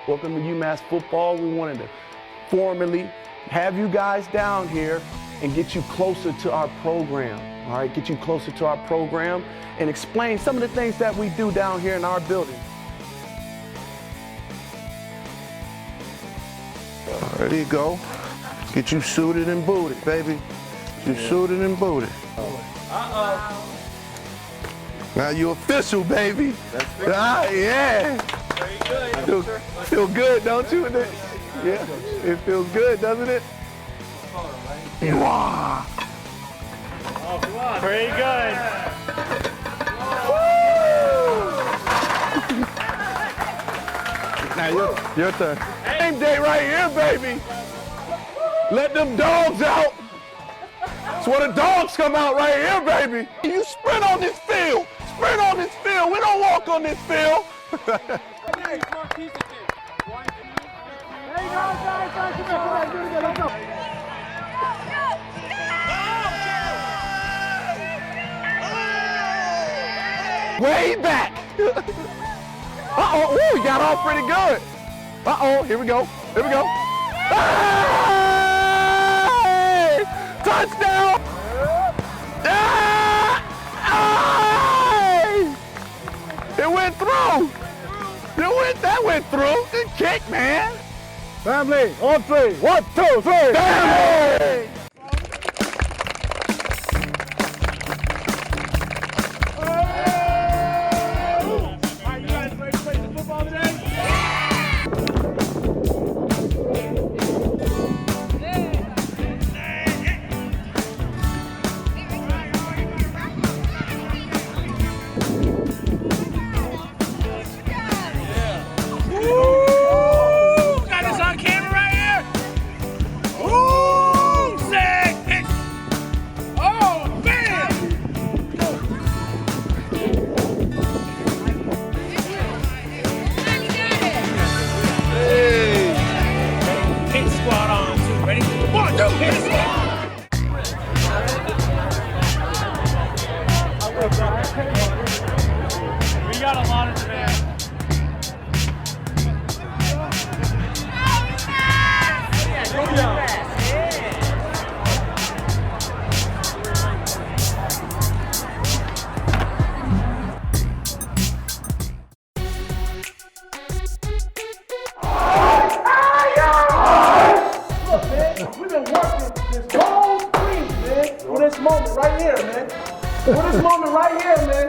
Welcome to UMass football. We wanted to formally have you guys down here and get you closer to our program, all right? Get you closer to our program and explain some of the things that we do down here in our building. There you go. Get you suited and booted, baby. You suited and booted. Uh-oh. Now you official, baby. Yeah. Very good. Feel good, don't you? Yeah, it feels good, doesn't it? Wow. Oh, come on. Very good. Now your turn. Game day right here, baby. Let them dogs out. That's where the dogs come out right here, baby. You sprint on this field. Sprint on this field. We don't walk on this field. Way back. Uh-oh, ooh, he got off pretty good. Uh-oh, here we go. Here we go. Hey! Touchdown! Hey! It went through. That went through. Good kick, man. Family, on three. 1, 2, 3. Family! We got a lot of demand. Look, man, we've been working this whole week, man, for this moment right here, man. For this moment right here, man.